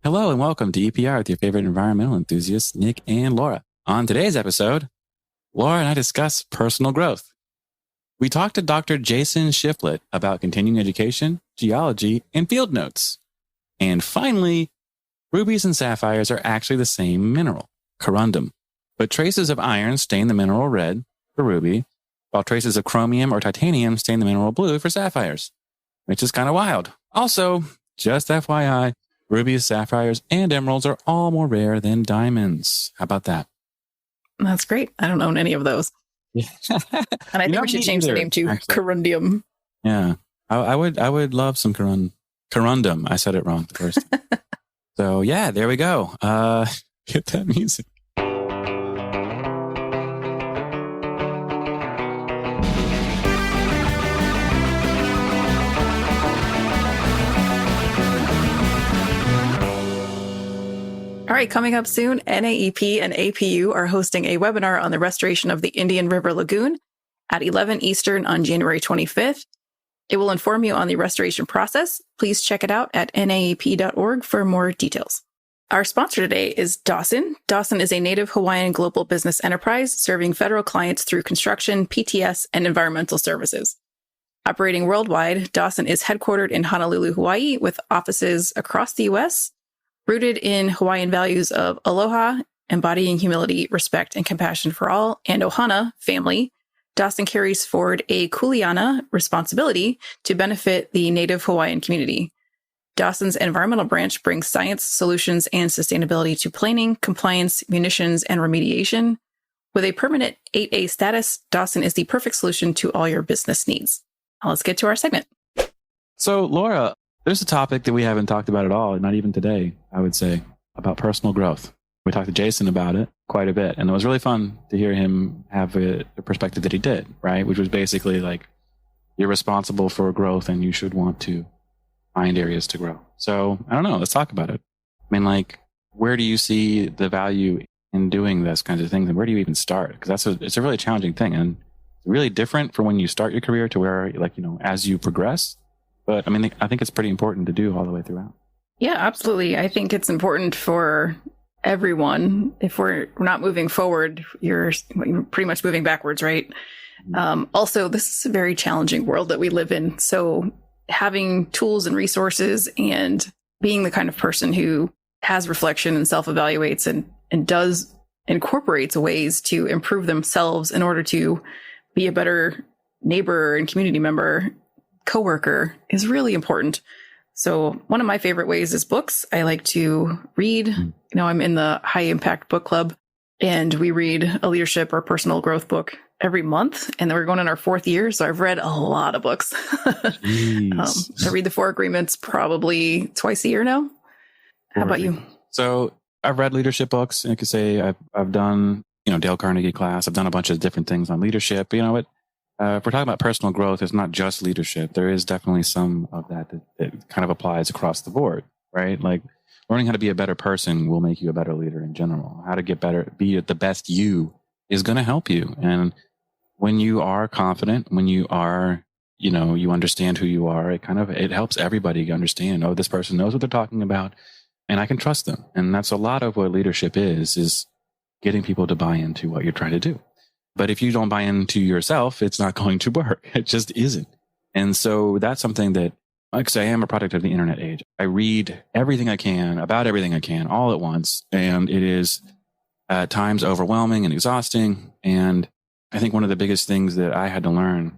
Hello and welcome to EPR with your favorite environmental enthusiasts, Nic and Laura. On today's episode, Laura and I discuss personal growth. We talked to Dr. Jason Shiflet about continuing education, geology, and field notes. And finally, rubies and sapphires are actually the same mineral, corundum. But traces of iron stain the mineral red for ruby, while traces of chromium or titanium stain the mineral blue for sapphires, which is kind of wild. Also, just FYI, rubies, sapphires, and emeralds are all more rare than diamonds. How about that? That's great. I don't own any of those. Yeah. And I think we should change the name to corundium. Yeah. I would love some corundum. I said it wrong the first time. So yeah, there we go. Get that music. All right, coming up soon, NAEP and APU are hosting a webinar on the restoration of the Indian River Lagoon at 11 Eastern on January 25th. It will inform you on the restoration process. Please check it out at naep.org for more details. Our sponsor today is Dawson. Dawson is a native Hawaiian global business enterprise serving federal clients through construction, PTS, and environmental services. Operating worldwide, Dawson is headquartered in Honolulu, Hawaii, with offices across the U.S., rooted in Hawaiian values of aloha, embodying humility, respect, and compassion for all, and ohana, family. Dawson carries forward a kuleana responsibility to benefit the native Hawaiian community. Dawson's environmental branch brings science, solutions, and sustainability to planning, compliance, munitions, and remediation. With a permanent 8A status, Dawson is the perfect solution to all your business needs. Now let's get to our segment. So, Laura, there's a topic that we haven't talked about at all, not even today, I would say, about personal growth. We talked to Jason about it quite a bit, and it was really fun to hear him have the perspective that he did, right? Which was basically like, you're responsible for growth and you should want to find areas to grow. So, I don't know, let's talk about it. I mean, like, where do you see the value in doing this kinds of things, and where do you even start? Because it's a really challenging thing, and it's really different from when you start your career to where, like, as you progress. But I mean, I think it's pretty important to do all the way throughout. Yeah, absolutely. I think it's important for everyone. If we're not moving forward, you're pretty much moving backwards, right? Also, this is a very challenging world that we live in. So having tools and resources and being the kind of person who has reflection and self-evaluates and does incorporates ways to improve themselves in order to be a better neighbor and community member, coworker, is really important. So one of my favorite ways is books. I like to read. I'm in the high impact book club, and we read a leadership or personal growth book every month. And then we're going in our 4th year. So I've read a lot of books. I read the 4 Agreements probably twice a year now. How about you? So I've read leadership books. I could say I've done, Dale Carnegie class. I've done a bunch of different things on leadership. If we're talking about personal growth, it's not just leadership. There is definitely some of that kind of applies across the board, right? Like learning how to be a better person will make you a better leader in general. How to get better, be the best you is going to help you. And when you are confident, when you are, you understand who you are, it helps everybody understand, oh, this person knows what they're talking about and I can trust them. And that's a lot of what leadership is getting people to buy into what you're trying to do. But if you don't buy into yourself, it's not going to work. It just isn't. And so that's something that, like I say, I am a product of the internet age. I read everything I can about everything I can all at once. And it is at times overwhelming and exhausting. And I think one of the biggest things that I had to learn in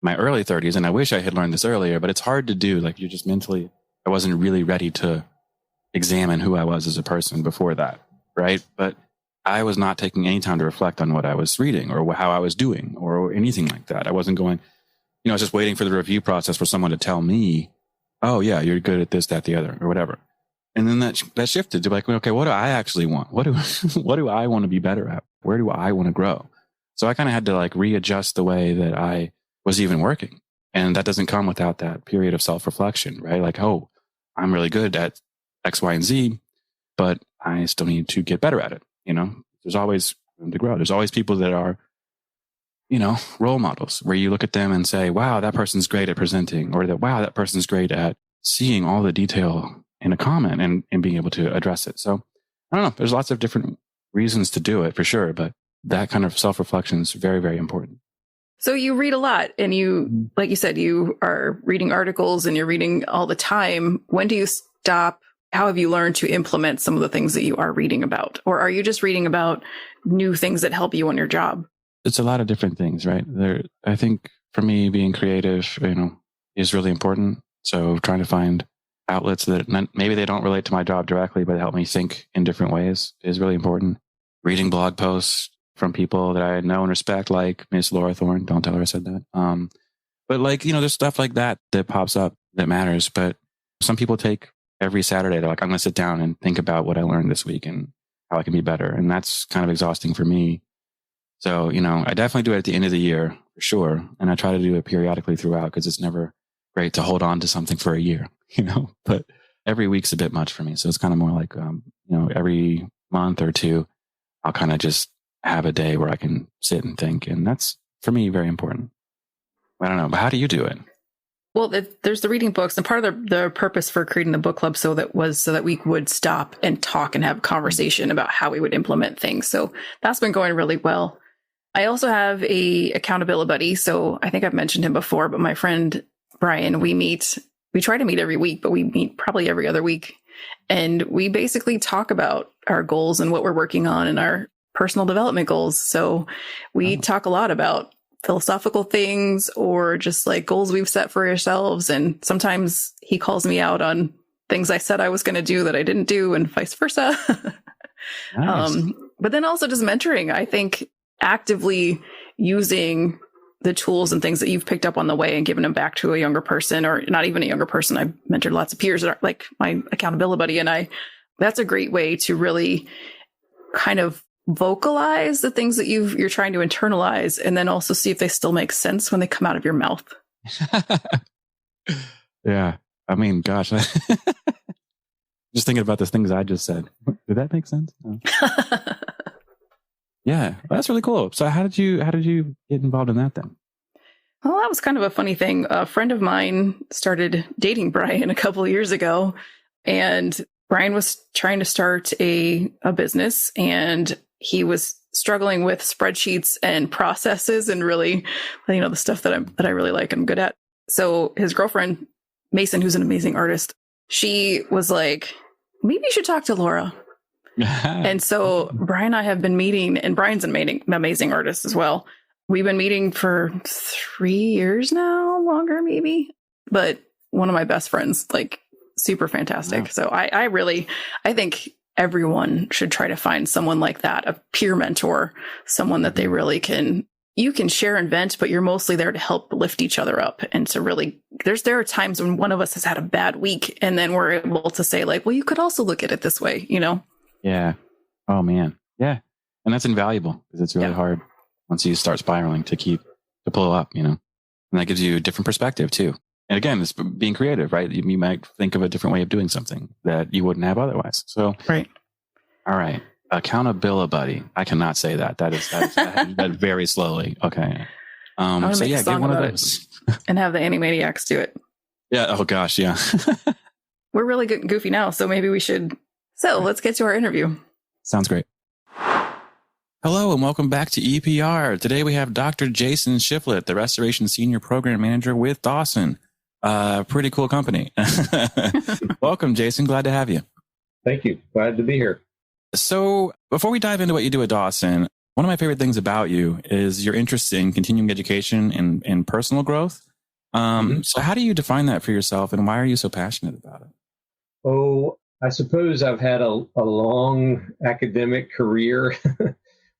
my early 30s, and I wish I had learned this earlier, but it's hard to do. Like you're just mentally, I wasn't really ready to examine who I was as a person before that. Right. But I was not taking any time to reflect on what I was reading or how I was doing or anything like that. I wasn't going, I was just waiting for the review process for someone to tell me, oh yeah, you're good at this, that, the other, or whatever. And then that shifted to like, okay, what do I actually want? What do I want to be better at? Where do I want to grow? So I kind of had to like readjust the way that I was even working. And that doesn't come without that period of self-reflection, right? Like, oh, I'm really good at X, Y, and Z, but I still need to get better at it. There's always room to grow. There's always people that are, role models where you look at them and say, wow, that person's great at presenting, or that, wow, that person's great at seeing all the detail in a comment and being able to address it. So I don't know. There's lots of different reasons to do it for sure, but that kind of self-reflection is very, very important. So you read a lot and you, like you said, you are reading articles and you're reading all the time. When do you stop? How have you learned to implement some of the things that you are reading about? Or are you just reading about new things that help you on your job? It's a lot of different things, right? I think for me, being creative, is really important. So trying to find outlets that maybe they don't relate to my job directly, but help me think in different ways is really important. Reading blog posts from people that I know and respect, like Miss Laura Thorne. Don't tell her I said that. But there's stuff like that pops up that matters. But some people take every Saturday, they're like, I'm going to sit down and think about what I learned this week and how I can be better. And that's kind of exhausting for me. So, I definitely do it at the end of the year for sure. And I try to do it periodically throughout because it's never great to hold on to something for a year, but every week's a bit much for me. So it's kind of more like, every month or two, I'll kind of just have a day where I can sit and think. And that's, for me, very important. I don't know, but how do you do it? Well, there's the reading books, and part of the purpose for creating the book club so that we would stop and talk and have a conversation about how we would implement things. So that's been going really well. I also have a accountability buddy. So I think I've mentioned him before, but my friend Brian, we try to meet every week, but we meet probably every other week. And we basically talk about our goals and what we're working on and our personal development goals. So we talk a lot about philosophical things or just like goals we've set for ourselves. And sometimes he calls me out on things I said I was going to do that I didn't do and vice versa. Nice. But then also just mentoring. I think actively using the tools and things that you've picked up on the way and given them back to a younger person, or not even a younger person. I've mentored lots of peers, like my accountability buddy and I. That's a great way to really kind of vocalize the things that you're trying to internalize, and then also see if they still make sense when they come out of your mouth. Yeah. I mean, gosh, just thinking about the things I just said. Did that make sense? No. Yeah, that's really cool. So how did you get involved in that then? Well, that was kind of a funny thing. A friend of mine started dating Brian a couple of years ago, and Brian was trying to start a business, and he was struggling with spreadsheets and processes and really, the stuff that I really like and I'm good at. So his girlfriend, Mason, who's an amazing artist, she was like, maybe you should talk to Laura. And so Brian and I have been meeting, and Brian's an amazing artist as well. We've been meeting for 3 years now, longer maybe, but one of my best friends, like super fantastic. Wow. So I think everyone should try to find someone like that, a peer mentor, someone that they really you can share and vent, but you're mostly there to help lift each other up. And to really, there are times when one of us has had a bad week and then we're able to say like, well, you could also look at it this way, Yeah. Oh man. Yeah. And that's invaluable because it's really hard once you start spiraling to pull up, and that gives you a different perspective too. And again, it's being creative, right? You might think of a different way of doing something that you wouldn't have otherwise. So, right. All right. Accountability buddy. I cannot say that. That is that very slowly. Okay. So yeah, get one of those and have the Animaniacs do it. Yeah. Oh gosh. Yeah. We're really good and goofy now, so maybe we should. So let's get to our interview. Sounds great. Hello and welcome back to EPR. Today we have Dr. Jason Shiflet, the Restoration Senior Program Manager with Dawson. Pretty cool company. Welcome, Jason. Glad to have you. Thank you. Glad to be here. So before we dive into what you do at Dawson, one of my favorite things about you is your interest in continuing education and personal growth. So how do you define that for yourself, and why are you so passionate about it? Oh, I suppose I've had a long academic career.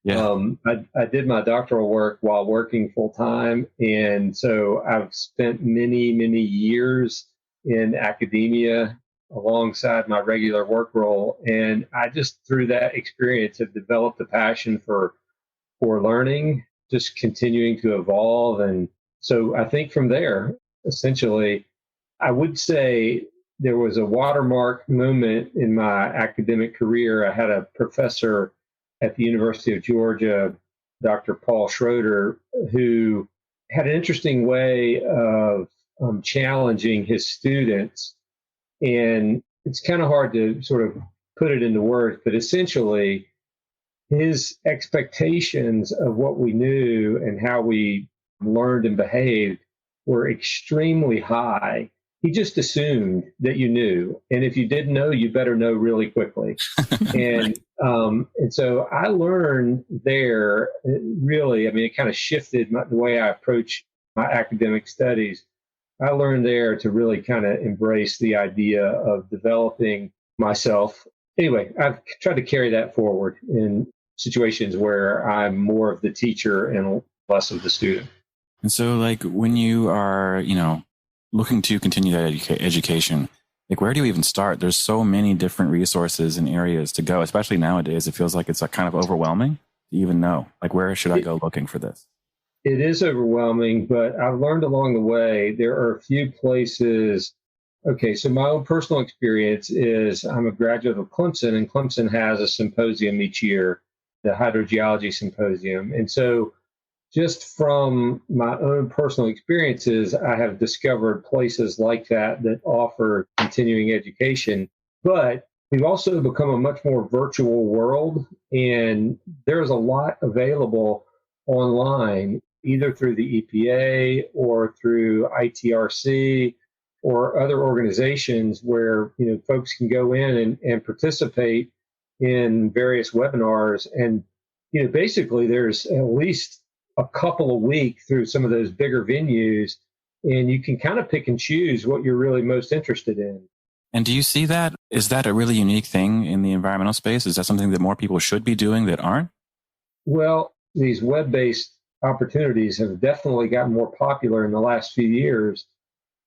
Yeah. I did my doctoral work while working full time. And so I've spent many, many years in academia alongside my regular work role. And I just, through that experience, have developed a passion for learning, just continuing to evolve. And so I think from there, essentially, I would say there was a watermark moment in my academic career. I had a professor at the University of Georgia, Dr. Paul Schroeder, who had an interesting way of challenging his students. And it's kind of hard to sort of put it into words, but essentially his expectations of what we knew and how we learned and behaved were extremely high. He just assumed that you knew. And if you didn't know, you better know really quickly. And so I learned there really, I mean, it kind of shifted the way I approach my academic studies. I learned there to really kind of embrace the idea of developing myself. Anyway, I've tried to carry that forward in situations where I'm more of the teacher and less of the student. And so, like, when you are, looking to continue that education, like, where do you even start? There's so many different resources and areas to go, especially nowadays. It feels like it's kind of overwhelming to even know, like, where should I go looking for this? It is overwhelming, but I've learned along the way, there are a few places. Okay, so my own personal experience is I'm a graduate of Clemson, and Clemson has a symposium each year, the Hydrogeology Symposium. And so just from my own personal experiences, I have discovered places like that offer continuing education. But we've also become a much more virtual world, and there's a lot available online, either through the EPA or through ITRC or other organizations where folks can go in and participate in various webinars. And basically there's at least a couple a week through some of those bigger venues, and you can kind of pick and choose what you're really most interested in. And do you see that? Is that a really unique thing in the environmental space? Is that something that more people should be doing that aren't? Well, these web-based opportunities have definitely gotten more popular in the last few years.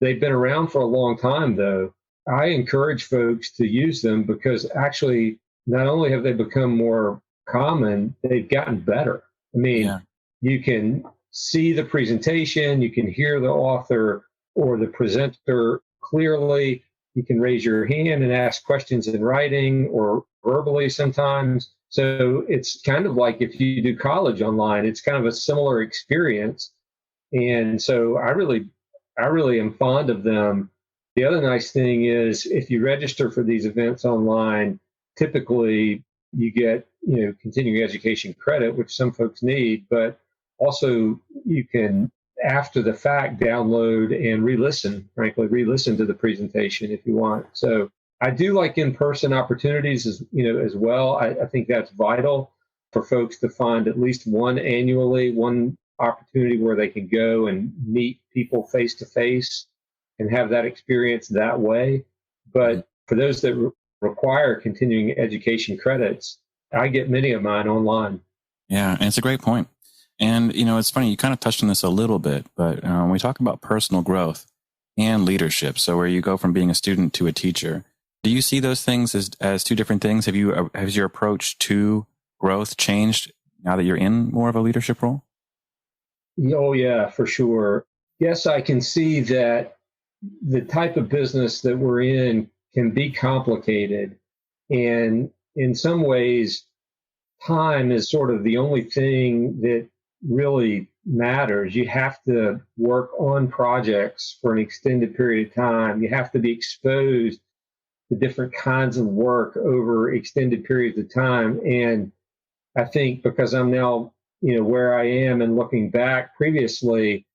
They've been around for a long time, though. I encourage folks to use them because actually, not only have they become more common, they've gotten better. I mean, You can see the presentation, you can hear the author or the presenter clearly. You can raise your hand and ask questions in writing or verbally sometimes. So it's kind of like if you do college online, it's kind of a similar experience. And so I really am fond of them. The other nice thing is if you register for these events online, typically you get, continuing education credit, which some folks need, but also you can, after the fact, download and re-listen to the presentation if you want. So I do like in-person opportunities as well. I think that's vital for folks to find at least one opportunity where they can go and meet people face to face and have that experience that way. But for those that require continuing education credits, I get many of mine online. Yeah, and it's a great point. And, it's funny, you kind of touched on this a little bit, but when we talk about personal growth and leadership, so where you go from being a student to a teacher, do you see those things as two different things? Has your approach to growth changed now that you're in more of a leadership role? Oh, yeah, for sure. Yes, I can see that the type of business that we're in can be complicated. And in some ways, time is sort of the only thing that really matters. You have to work on projects for an extended period of time. You have to be exposed to different kinds of work over extended periods of time. And I think because I'm now, where I am and looking back previously,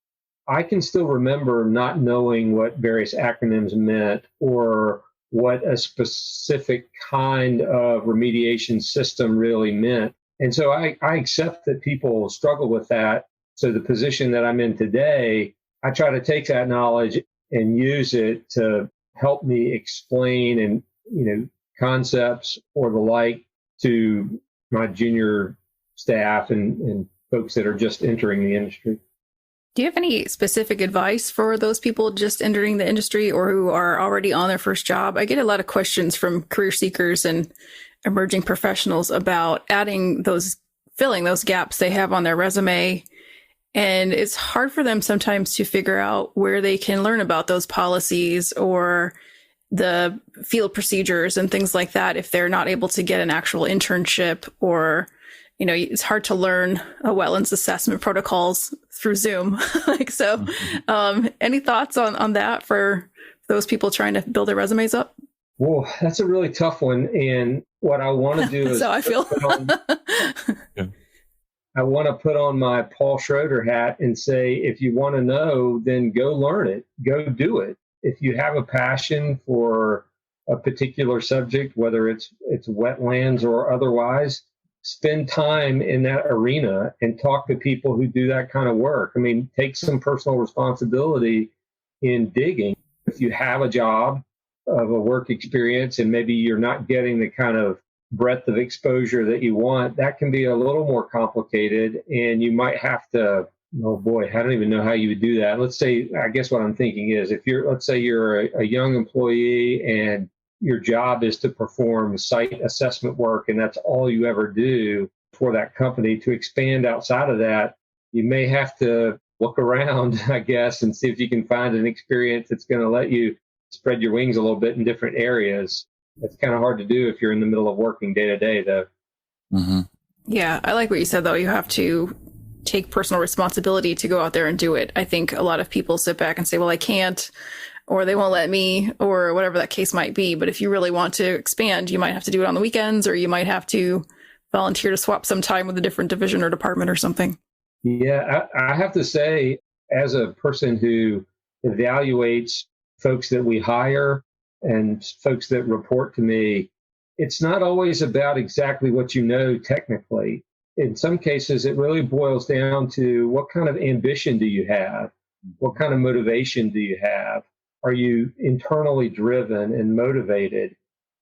I can still remember not knowing what various acronyms meant or what a specific kind of remediation system really meant. And so I accept that people struggle with that. So the position that I'm in today, I try to take that knowledge and use it to help me explain and, concepts or the like to my junior staff and folks that are just entering the industry. Do you have any specific advice for those people just entering the industry or who are already on their first job? I get a lot of questions from career seekers and emerging professionals about filling those gaps they have on their resume. And it's hard for them sometimes to figure out where they can learn about those policies or the field procedures and things like that if they're not able to get an actual internship or it's hard to learn wetlands assessment protocols through Zoom. Any thoughts on that for those people trying to build their resumes up? Well, that's a really tough one. And what I want to do is So I feel. I want to put on my Paul Schroeder hat and say, if you want to know, then go learn it, go do it. If you have a passion for a particular subject, whether it's wetlands or otherwise, spend time in that arena and talk to people who do that kind of work. I mean, take some personal responsibility in digging. If you have a job of a work experience and maybe you're not getting the kind of breadth of exposure that you want, that can be a little more complicated. And you might have to, oh boy, I don't even know how you would do that. Let's say, I guess what I'm thinking is let's say you're a young employee and your job is to perform site assessment work, and that's all you ever do for that company. To expand outside of that, you may have to look around, I guess, and see if you can find an experience that's going to let you spread your wings a little bit in different areas. That's kind of hard to do if you're in the middle of working day to day, though. Mm-hmm. Yeah, I like what you said, though. You have to take personal responsibility to go out there and do it. I think a lot of people sit back and say, well, I can't, or they won't let me, or whatever that case might be. But if you really want to expand, you might have to do it on the weekends, or you might have to volunteer to swap some time with a different division or department or something. Yeah, I have to say, as a person who evaluates folks that we hire and folks that report to me, it's not always about exactly what you know technically. In some cases, it really boils down to what kind of ambition do you have? What kind of motivation do you have? Are you internally driven and motivated?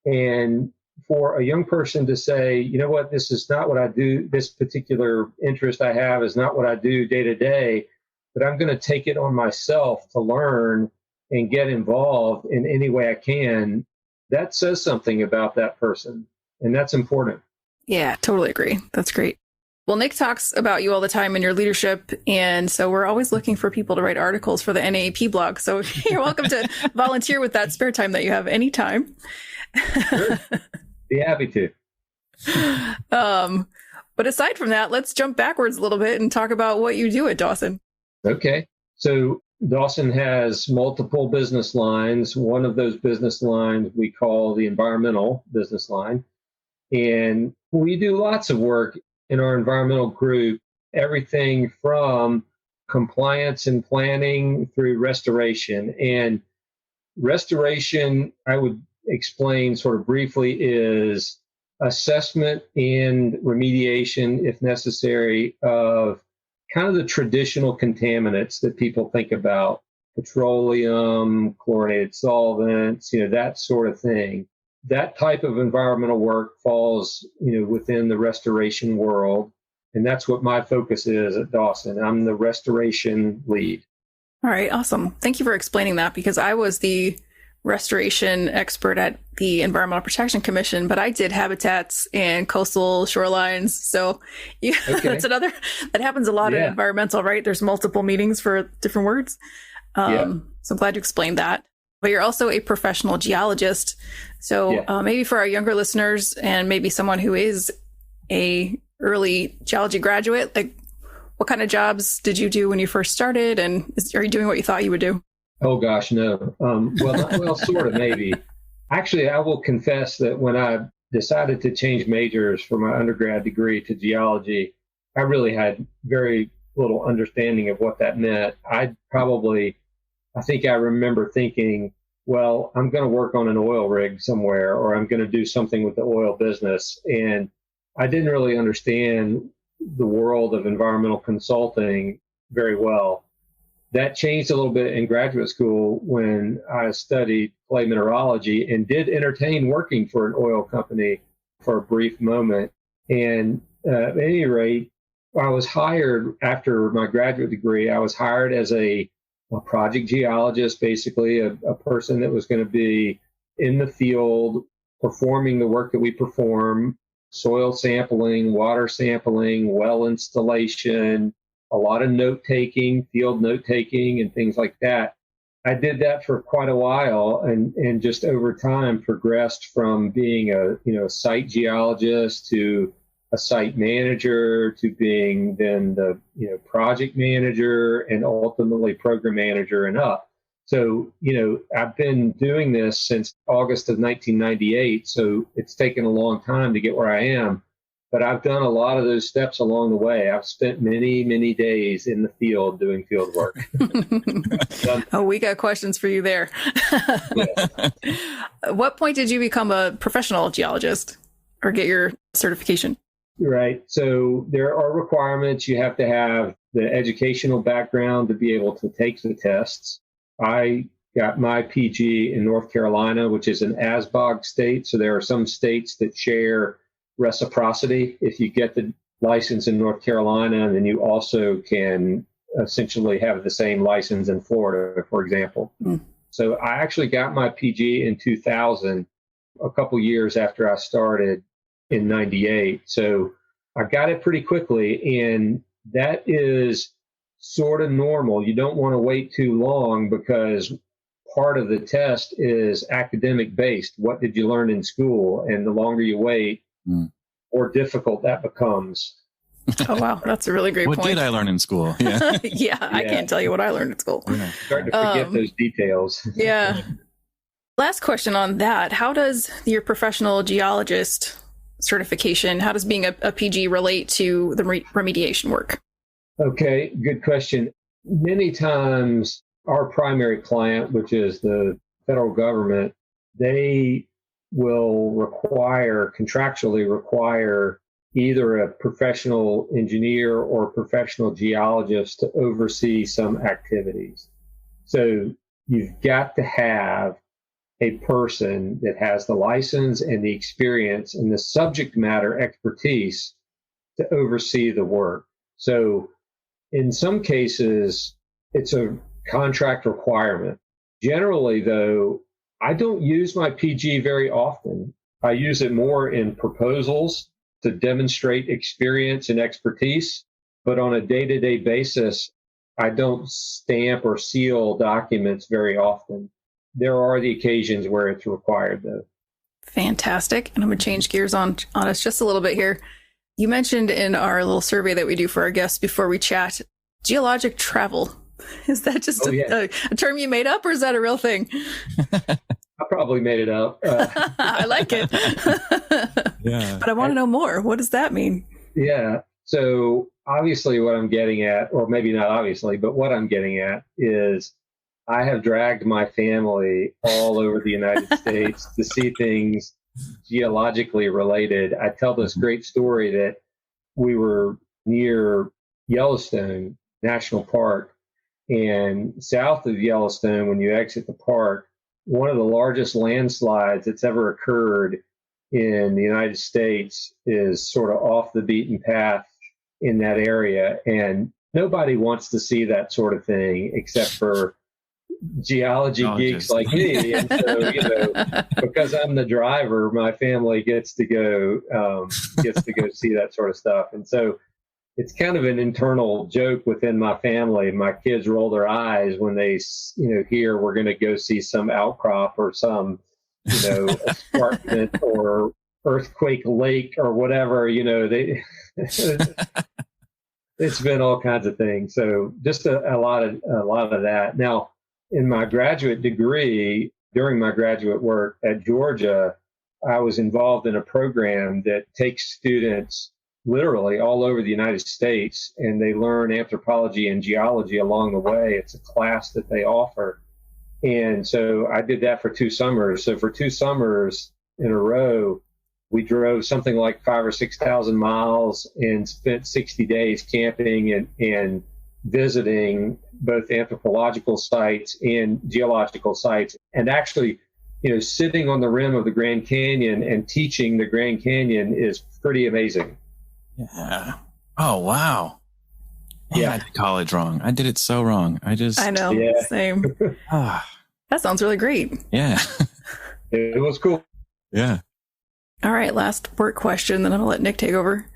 And for a young person to say, you know what, this is not what I do, this particular interest I have is not what I do day to day, but I'm going to take it on myself to learn and get involved in any way I can, that says something about that person. And that's important. Yeah, totally agree. That's great. Well, Nic talks about you all the time in your leadership. And so we're always looking for people to write articles for the NAEP blog. So you're welcome to volunteer with that spare time that you have anytime. Sure. Be happy to. But aside from that, let's jump backwards a little bit and talk about what you do at Dawson. Okay. So Dawson has multiple business lines. One of those business lines we call the environmental business line. And we do lots of work in our environmental group, everything from compliance and planning through restoration. And restoration, I would explain sort of briefly, is assessment and remediation, if necessary, of kind of the traditional contaminants that people think about: petroleum, chlorinated solvents, that sort of thing. That type of environmental work falls, within the restoration world. And that's what my focus is at Dawson. I'm the restoration lead. All right, awesome. Thank you for explaining that, because I was the restoration expert at the Environmental Protection Commission, but I did habitats and coastal shorelines. So that's another, that happens a lot in environmental, right? There's multiple meetings for different words. So I'm glad you explained that. But you're also a professional geologist. So maybe for our younger listeners, and maybe someone who is a early geology graduate, like, what kind of jobs did you do when you first started? And are you doing what you thought you would do? Oh, gosh, no. Well, sort of, maybe. Actually, I will confess that when I decided to change majors for my undergrad degree to geology, I really had very little understanding of what that meant. I think I remember thinking, well, I'm going to work on an oil rig somewhere, or I'm going to do something with the oil business. And I didn't really understand the world of environmental consulting very well. That changed a little bit in graduate school when I studied clay mineralogy and did entertain working for an oil company for a brief moment. And at any rate, I was hired after my graduate degree. I was hired as a project geologist, basically a person that was going to be in the field performing the work that we perform: soil sampling, water sampling, well installation, a lot of note-taking, field note-taking, and things like that. I did that for quite a while, and just over time progressed from being a site geologist to a site manager to being then the project manager and ultimately program manager and up. So, I've been doing this since August of 1998. So it's taken a long time to get where I am. But I've done a lot of those steps along the way. I've spent many, many days in the field doing field work. Oh, we got questions for you there. At what point did you become a professional geologist or get your certification? Right. So there are requirements. You have to have the educational background to be able to take the tests. I got my PG in North Carolina, which is an ASBOG state. So there are some states that share reciprocity. If you get the license in North Carolina, then you also can essentially have the same license in Florida, for example. So I actually got my PG in 2000, a couple years after I started in 98. So I got it pretty quickly, and that is sort of normal. You don't want to wait too long because part of the test is academic based. What did you learn in school? And the longer you wait, more difficult that becomes. Oh, wow. That's a really great point. What did I learn in school? Yeah. Yeah, I can't tell you what I learned in school. Starting to forget those details. Yeah. Last question on that. How does your professional geologist certification, how does being a PG relate to the remediation work? Okay, good question. Many times our primary client, which is the federal government, they will contractually require either a professional engineer or professional geologist to oversee some activities. So you've got to have a person that has the license and the experience and the subject matter expertise to oversee the work. So in some cases, it's a contract requirement. Generally, though, I don't use my PG very often. I use it more in proposals to demonstrate experience and expertise. But on a day-to-day basis, I don't stamp or seal documents very often. There are the occasions where it's required, though. Fantastic. And I'm going to change gears on us just a little bit here. You mentioned in our little survey that we do for our guests before we chat, geologic travel. Is that just a term you made up, or is that a real thing? I probably made it up. I like it. Yeah. But I want to know more. What does that mean? Yeah. So obviously what I'm getting at, or maybe not obviously, but what I'm getting at is I have dragged my family all over the United States to see things geologically related. I tell this great story that we were near Yellowstone National Park, and south of Yellowstone, when you exit the park, one of the largest landslides that's ever occurred in the United States is sort of off the beaten path in that area. And nobody wants to see that sort of thing except for geology geeks like me. And so, because I'm the driver, my family gets to go see that sort of stuff. And so it's kind of an internal joke within my family. My kids roll their eyes when they, hear we're going to go see some outcrop or some, escarpment or earthquake lake or whatever. It's been all kinds of things. So just a lot of that. Now, in my graduate degree, during my graduate work at Georgia, I was involved in a program that takes students literally all over the United States, and they learn anthropology and geology along the way. It's a class that they offer. And so I did that for 2 summers. So for 2 summers in a row, we drove something like 5,000 or 6,000 miles and spent 60 days camping and visiting both anthropological sites and geological sites, and actually, sitting on the rim of the Grand Canyon and teaching the Grand Canyon is pretty amazing. Yeah. Oh, wow. Yeah. I did college wrong. I did it so wrong. I know. Yeah. Same. That sounds really great. Yeah. It was cool. Yeah. All right. Last work question, then I'm going to let Nic take over.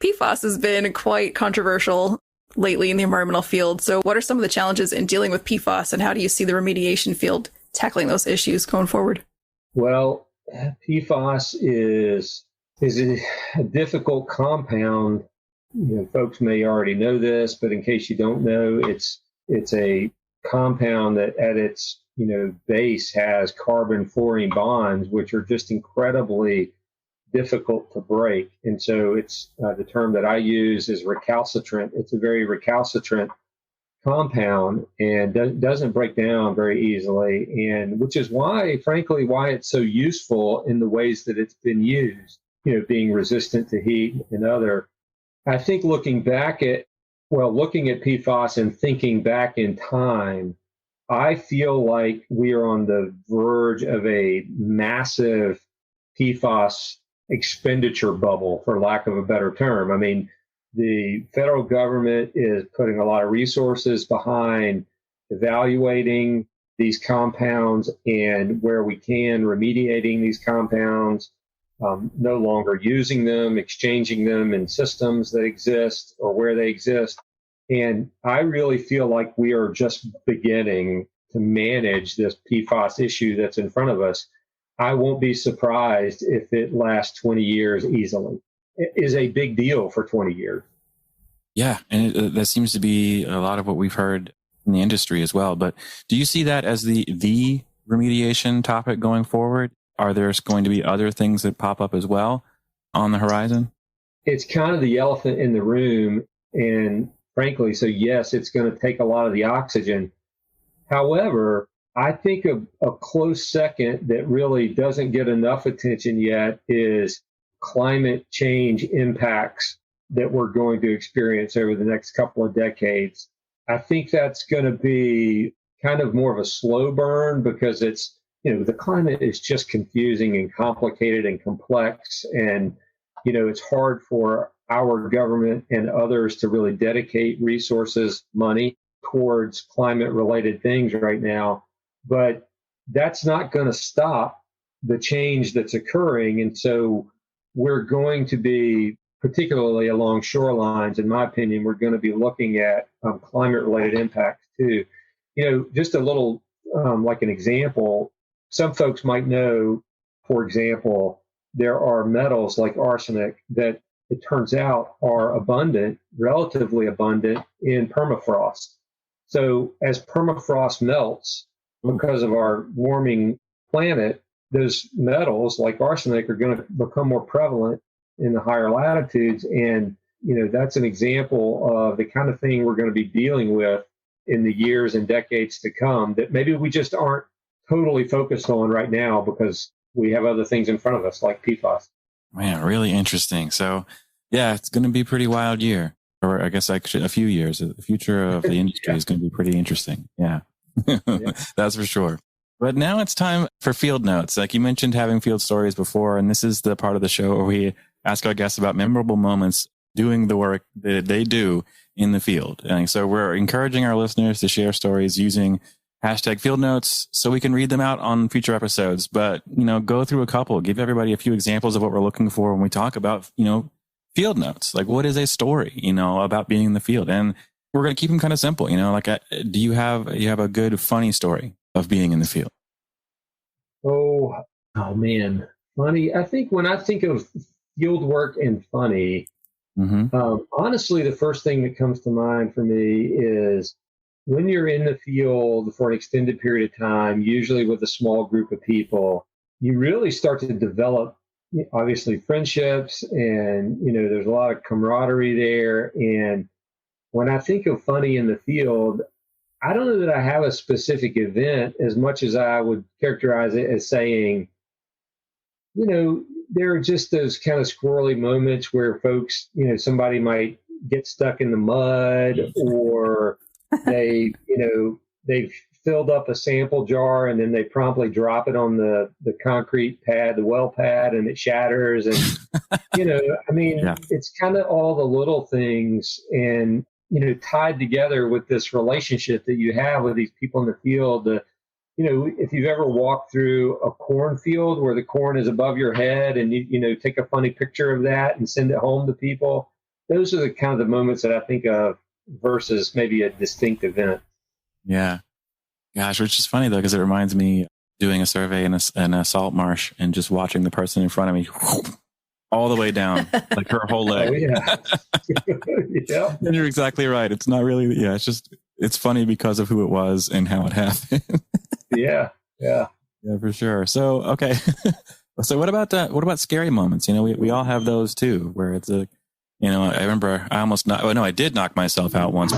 PFAS has been quite controversial lately in the environmental field. So what are some of the challenges in dealing with PFAS, and how do you see the remediation field tackling those issues going forward? Well, PFAS is a difficult compound. Folks may already know this, but in case you don't know, it's a compound that at its base has carbon-fluorine bonds, which are just incredibly difficult to break. And so it's the term that I use is recalcitrant. It's a very recalcitrant compound and doesn't break down very easily, and which is why, frankly, why it's so useful in the ways that it's been used, being resistant to heat and other. I think looking at PFAS and thinking back in time, I feel like we are on the verge of a massive PFAS expenditure bubble, for lack of a better term. I mean, the federal government is putting a lot of resources behind evaluating these compounds and, where we can, remediating these compounds, no longer using them, exchanging them in systems that exist or where they exist. And I really feel like we are just beginning to manage this PFAS issue that's in front of us. I won't be surprised if it lasts 20 years easily. It is a big deal for 20 years. Yeah, and that seems to be a lot of what we've heard in the industry as well. But do you see that as the remediation topic going forward? Are there going to be other things that pop up as well on the horizon? It's kind of the elephant in the room. And frankly, so yes, it's going to take a lot of the oxygen. However, I think a close second that really doesn't get enough attention yet is climate change impacts that we're going to experience over the next couple of decades. I think that's going to be kind of more of a slow burn, because it's, the climate is just confusing and complicated and complex. And, it's hard for our government and others to really dedicate resources, money towards climate related things right now. But that's not going to stop the change that's occurring. And so we're going to be, particularly along shorelines, in my opinion, we're going to be looking at climate-related impacts too. Just a little, like an example, some folks might know, for example, there are metals like arsenic that it turns out are abundant, relatively abundant in permafrost. So as permafrost melts, because of our warming planet, those metals like arsenic are going to become more prevalent in the higher latitudes. And, that's an example of the kind of thing we're going to be dealing with in the years and decades to come that maybe we just aren't totally focused on right now because we have other things in front of us like PFAS. Man, really interesting. So, yeah, it's going to be a pretty wild year, or I guess actually a few years. The future of the industry is going to be pretty interesting. Yeah, that's for sure. But now it's time for field notes. Like you mentioned, having field stories before, and this is the part of the show where we ask our guests about memorable moments doing the work that they do in the field. And so we're encouraging our listeners to share stories using hashtag field notes so we can read them out on future episodes. But, go through a couple, give everybody a few examples of what we're looking for when we talk about, field notes. Like, what is a story, about being in the field? And we're going to keep them kind of simple, do you have a good, funny story of being in the field? Oh man. Funny. I think when I think of field work and funny, honestly, the first thing that comes to mind for me is when you're in the field for an extended period of time, usually with a small group of people, you really start to develop, obviously, friendships, and, there's a lot of camaraderie there. And when I think of funny in the field, I don't know that I have a specific event as much as I would characterize it as saying, there are just those kind of squirrely moments where folks, somebody might get stuck in the mud, or they've filled up a sample jar and then they promptly drop it on the concrete pad, the well pad, and it shatters. And, It's kind of all the little things and, tied together with this relationship that you have with these people in the field. If you've ever walked through a cornfield where the corn is above your head and you take a funny picture of that and send it home to people, those are the kind of the moments that I think of versus maybe a distinct event. Yeah. Gosh, which is funny though, because it reminds me doing a survey in a salt marsh and just watching the person in front of me all the way down, like her whole leg. Oh, yeah. Yeah. And you're exactly right. It's not really, it's it's funny because of who it was and how it happened. Yeah, for sure. So, okay. So what about that? What about scary moments? We all have those too, where it's I remember I did knock myself out once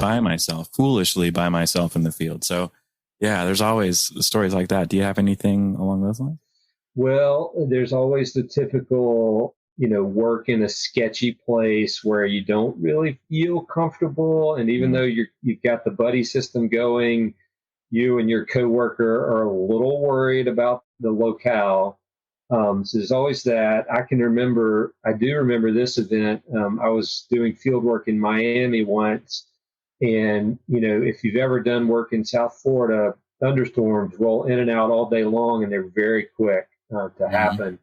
foolishly by myself in the field. So yeah, there's always stories like that. Do you have anything along those lines? Well, there's always the typical, work in a sketchy place where you don't really feel comfortable. And even though you've got the buddy system going, you and your coworker are a little worried about the locale. So there's always that. I do remember this event. I was doing field work in Miami once. And, if you've ever done work in South Florida, thunderstorms roll in and out all day long, and they're very quick to happen.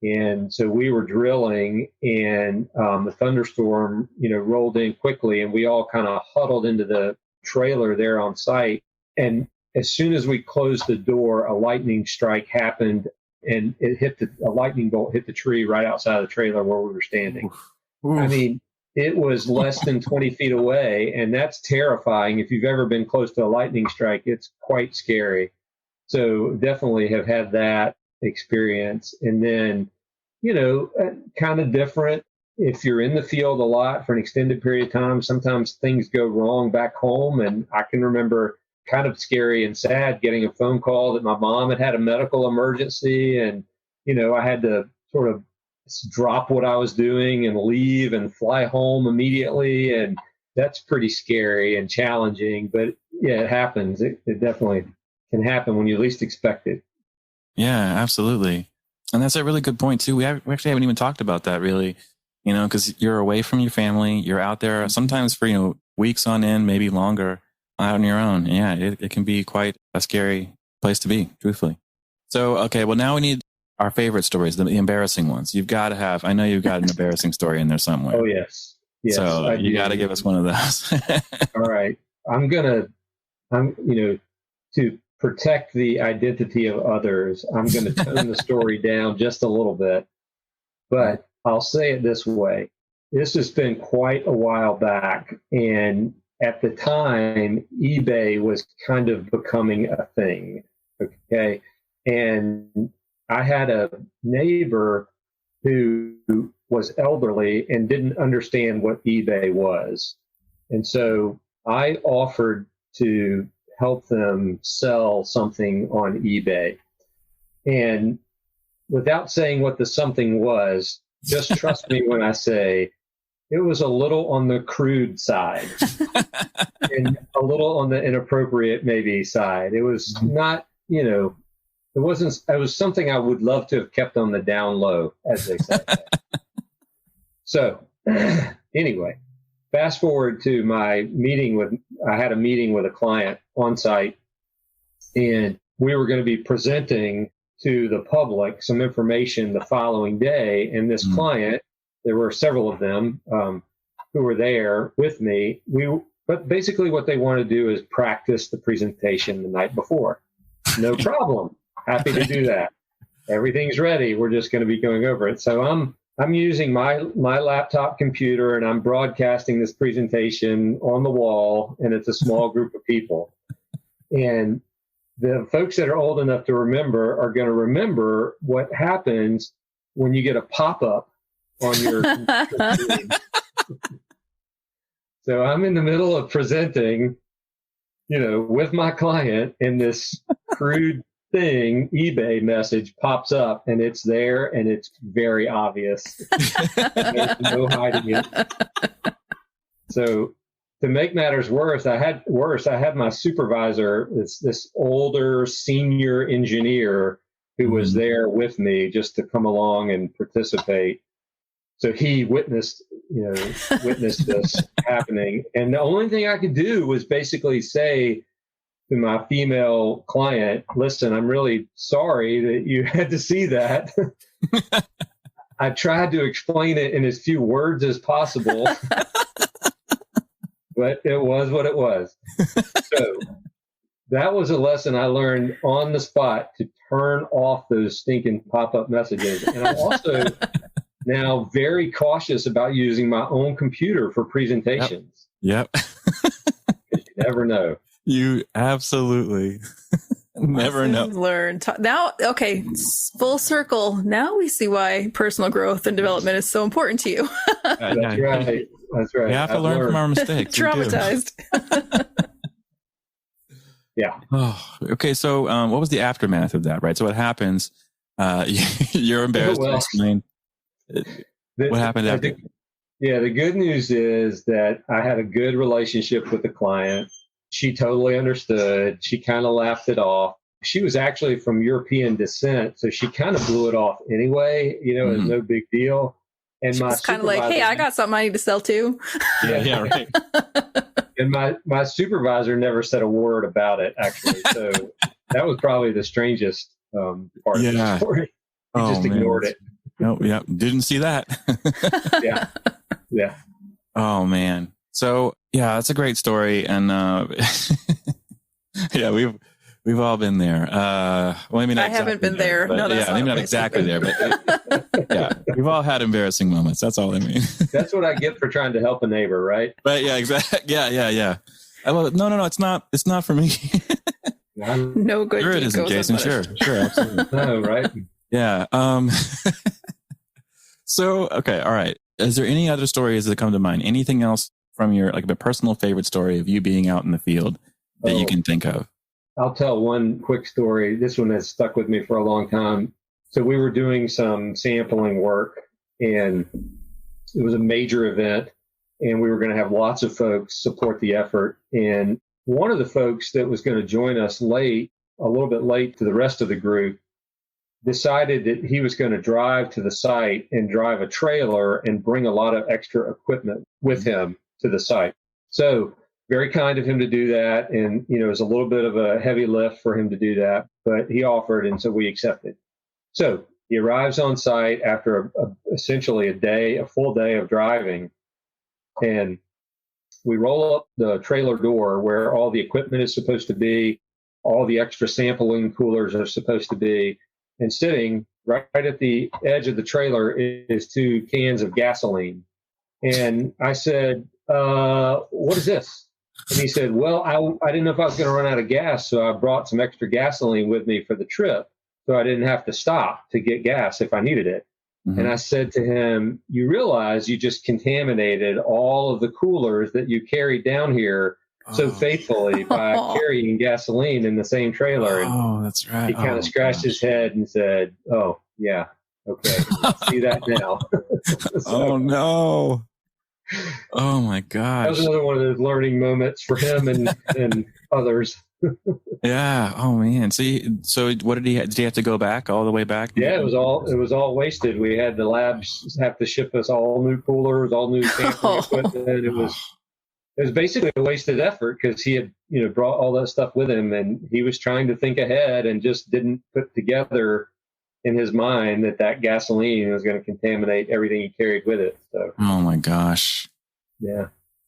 And so we were drilling, and the thunderstorm, rolled in quickly, and we all kind of huddled into the trailer there on site. And as soon as we closed the door, a lightning strike happened, and a lightning bolt hit the tree right outside the trailer where we were standing. Oof. I mean, it was less than 20 feet away, and that's terrifying. If you've ever been close to a lightning strike, it's quite scary. So definitely have had that experience. And then, kind of different. If you're in the field a lot for an extended period of time, sometimes things go wrong back home. And I can remember kind of scary and sad getting a phone call that my mom had a medical emergency. And, I had to sort of drop what I was doing and leave and fly home immediately. And that's pretty scary and challenging. But yeah, it happens. It definitely can happen when you least expect it. Yeah, absolutely. And that's a really good point too. We actually haven't even talked about that really, because you're away from your family. You're out there sometimes for, weeks on end, maybe longer, out on your own. Yeah, it can be quite a scary place to be, truthfully. So, okay, well, now we need our favorite stories, the embarrassing ones. I know you've got an embarrassing story in there somewhere. Oh, yes. So you got to give us one of those. All right. To protect the identity of others, I'm going to tone the story down just a little bit. But I'll say it this way. This has been quite a while back. And at the time, eBay was kind of becoming a thing. Okay. And I had a neighbor who was elderly and didn't understand what eBay was. And so I offered to help them sell something on eBay. And without saying what the something was, just trust me when I say it was a little on the crude side and a little on the inappropriate maybe side. It was not, it was something I would love to have kept on the down low, as they say. So anyway, fast forward to my I had a meeting with a client on site, and we were going to be presenting to the public some information the following day. And this client, there were several of them who were there with me. But basically what they want to do is practice the presentation the night before. No problem. Happy to do that. Everything's ready. We're just going to be going over it. So I'm using my laptop computer, and I'm broadcasting this presentation on the wall, and it's a small group of people. And the folks that are old enough to remember are going to remember what happens when you get a pop-up on your screen. So I'm in the middle of presenting, with my client, and this crude thing, eBay message pops up, and it's there, and it's very obvious. There's no hiding it. So to make matters worse, I had my supervisor, this older senior engineer who was there with me just to come along and participate. So he witnessed this happening. And the only thing I could do was basically say to my female client, listen, I'm really sorry that you had to see that. I tried to explain it in as few words as possible, but it was what it was. So that was a lesson I learned on the spot, to turn off those stinking pop-up messages. And I'm also now very cautious about using my own computer for presentations. Yep. You never know. You absolutely never know. Learn now. Okay, full circle. Now we see why personal growth and development is so important to you. That's right. That's right. We have to learn from our mistakes. Traumatized. Yeah. Oh, okay. So, what was the aftermath of that? Right. So, what happens? You're embarrassed to explain what happened after. The good news is that I had a good relationship with the client. She totally understood. She kind of laughed it off. She was actually from European descent, so she kind of blew it off anyway. You know, it's no big deal. And she was kind of like, "Hey, I got something I need to sell too." Yeah, right. And my supervisor never said a word about it, actually. So that was probably the strangest part of the story. He just ignored it. Oh, yeah. Didn't see that. Yeah. Oh, man. So, yeah, that's a great story. And yeah, we've all been there. Well, maybe not. I haven't been there. No, that's maybe not exactly there, but yeah, we've all had embarrassing moments. That's all I mean. That's what I get for trying to help a neighbor, right? But yeah, exactly. Yeah. I love it. No, it's not for me. No good. Sure, it isn't, Jason. Sure, absolutely. No, right? Yeah. So, okay, all right. Is there any other stories that come to mind? Anything else from your a personal favorite story of you being out in the field that you can think of? I'll tell one quick story. This one has stuck with me for a long time. So we were doing some sampling work, and it was a major event, and we were going to have lots of folks support the effort. And one of the folks that was going to join us a little bit late to the rest of the group, decided that he was going to drive to the site and drive a trailer and bring a lot of extra equipment with him to the site. So very kind of him to do that. And, it was a little bit of a heavy lift for him to do that, but he offered, and so we accepted. So he arrives on site after essentially a full day of driving, and we roll up the trailer door where all the equipment is supposed to be, all the extra sampling coolers are supposed to be, and sitting right at the edge of the trailer is 2 cans of gasoline. And I said, what is this? And he said, well, I didn't know if I was going to run out of gas, so I brought some extra gasoline with me for the trip, so I didn't have to stop to get gas if I needed it. Mm-hmm. And I said to him, you realize you just contaminated all of the coolers that you carried down here so faithfully by carrying gasoline in the same trailer. And oh, that's right. He kind of scratched his head and said, oh, yeah, okay, see that now. Oh, no. Oh, my gosh. That was another one of those learning moments for him and others. Yeah. Oh, man. So what did he have to go back all the way back? Yeah, it was all wasted. We had the labs have to ship us all new coolers, all new sampling equipment. It was basically a wasted effort because he had, brought all that stuff with him, and he was trying to think ahead and just didn't put together in his mind that gasoline was going to contaminate everything he carried with it. So. Oh my gosh. Yeah.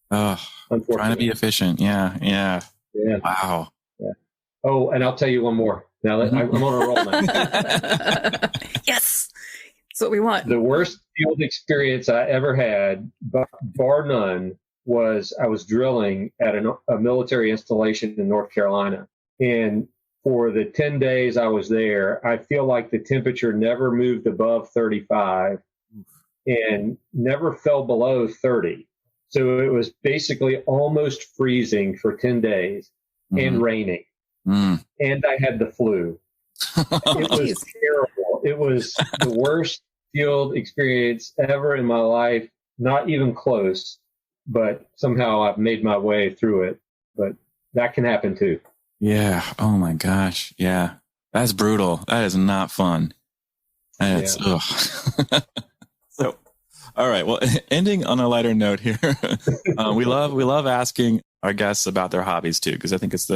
Oh, trying to be efficient. Yeah. Wow. Yeah. Oh, and I'll tell you one more. Now I'm on a roll now. Yes. That's what we want. The worst field experience I ever had, bar none, was I was drilling at a military installation in North Carolina. And for the 10 days I was there, I feel like the temperature never moved above 35 and never fell below 30. So it was basically almost freezing for 10 days and raining. And I had the flu. It was terrible. It was the worst field experience ever in my life, not even close. But somehow I've made my way through it. But that can happen too. Yeah. Oh my gosh. Yeah. That's brutal. That is not fun. That's So, all right. Well, ending on a lighter note here. We love asking our guests about their hobbies too, because I think it's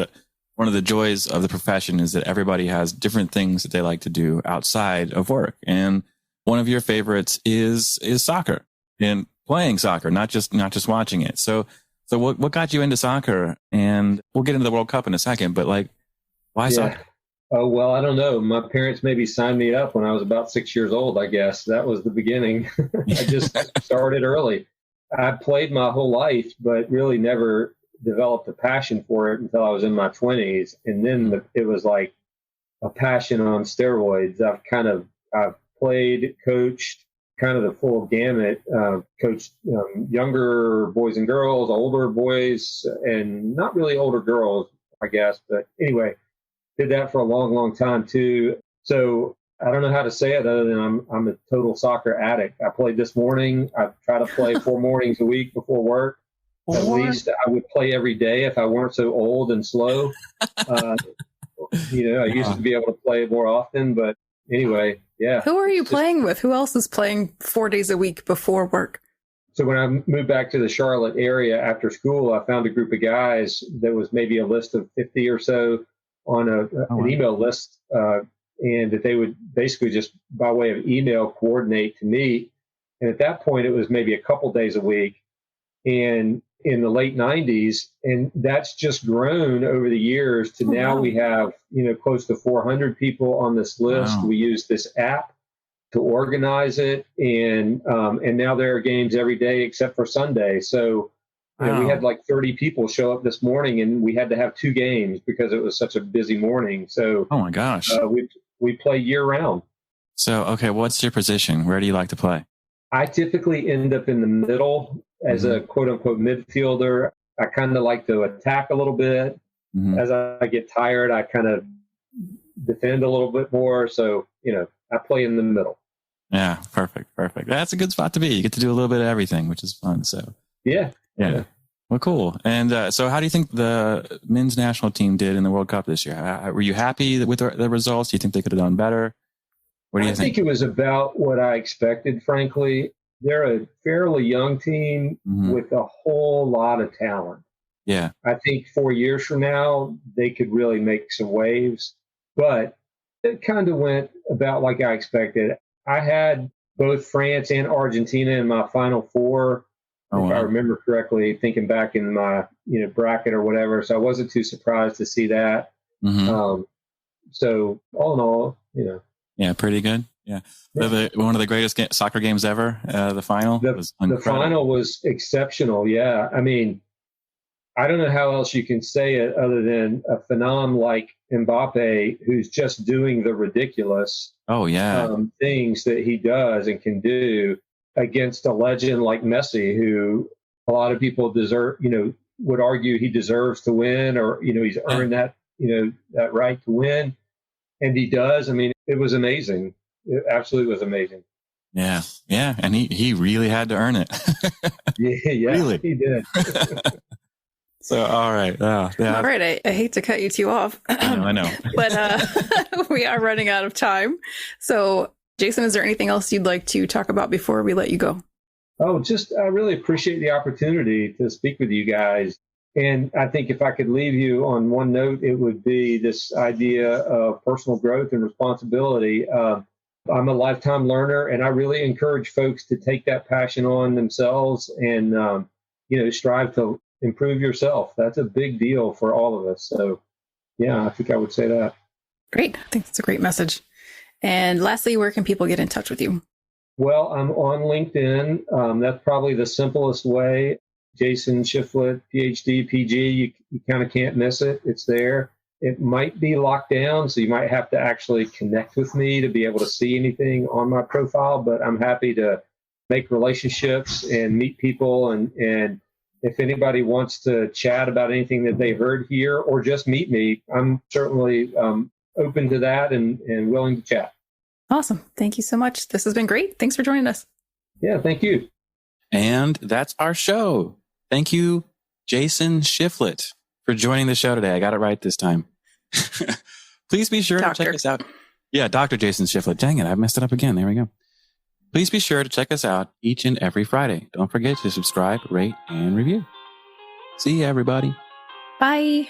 one of the joys of the profession is that everybody has different things that they like to do outside of work. And one of your favorites is soccer and playing soccer, not just watching it. So what got you into soccer? And we'll get into the World Cup in a second, but why soccer? Oh, well, I don't know. My parents maybe signed me up when I was about 6 years old, I guess. That was the beginning. I just started early. I played my whole life, but really never developed a passion for it until I was in my 20s. And then it was like a passion on steroids. I've played, coached, kind of the full gamut, coached younger boys and girls, older boys, and not really older girls, I guess. But anyway, did that for a long, long time too. So I don't know how to say it other than I'm a total soccer addict. I played this morning. I try to play 4 mornings a week before work. At least I would play every day if I weren't so old and slow. I used to be able to play more often, but anyway, yeah. Who are you playing with? Who else is playing 4 days a week before work? So when I moved back to the Charlotte area after school, I found a group of guys. There was maybe a list of 50 or so on an email list, and that they would basically just by way of email coordinate to meet. And at that point, it was maybe a couple days a week. And in the late 90s, and that's just grown over the years to now we have, close to 400 people on this list. Wow. We use this app to organize it, and now there are games every day except for Sunday. So we had like 30 people show up this morning, and we had to have 2 games because it was such a busy morning. So oh my gosh, we play year round. So okay, what's your position? Where do you like to play? I typically end up in the middle as a quote unquote midfielder. I kind of like to attack a little bit. As I get tired, I kind of defend a little bit more. So, I play in the middle. Yeah, perfect. That's a good spot to be. You get to do a little bit of everything, which is fun. So yeah. Well, cool. And so how do you think the men's national team did in the World Cup this year? Were you happy with the results? Do you think they could have done better? What do you think? I think it was about what I expected, frankly. They're a fairly young team with a whole lot of talent. Yeah. I think 4 years from now, they could really make some waves. But it kind of went about like I expected. I had both France and Argentina in my Final Four, if I remember correctly, thinking back in my bracket or whatever. So I wasn't too surprised to see that. So all in all, Yeah, pretty good. Yeah. One of the greatest soccer games ever, the final. The final was exceptional, yeah. I mean, I don't know how else you can say it other than a phenom like Mbappe, who's just doing the ridiculous things that he does and can do against a legend like Messi, who a lot of people would argue he deserves to win, or, he's earned that right to win. And he does. I mean, it was amazing. It absolutely was amazing. Yeah. And he really had to earn it. Yeah, really? He did. So, all right. All right. I hate to cut you two off. I know. But we are running out of time. So, Jason, is there anything else you'd like to talk about before we let you go? Oh, I really appreciate the opportunity to speak with you guys. And I think if I could leave you on one note, it would be this idea of personal growth and responsibility. I'm a lifetime learner, and I really encourage folks to take that passion on themselves and, strive to improve yourself. That's a big deal for all of us. So, yeah, I think I would say that. Great. I think that's a great message. And lastly, where can people get in touch with you? Well, I'm on LinkedIn. That's probably the simplest way. Jason Shiflet, PhD, PG, you kind of can't miss it. It's there. It might be locked down, so you might have to actually connect with me to be able to see anything on my profile, but I'm happy to make relationships and meet people. And if anybody wants to chat about anything that they heard here or just meet me, I'm certainly open to that and willing to chat. Awesome. Thank you so much. This has been great. Thanks for joining us. Yeah, thank you. And that's our show. Thank you, Jason Shiflet, for joining the show today. I got it right this time. Please be sure to check us out. Yeah, Dr. Jason Shiflet. Dang it, I messed it up again. There we go. Please be sure to check us out each and every Friday. Don't forget to subscribe, rate, and review. See you, everybody. Bye.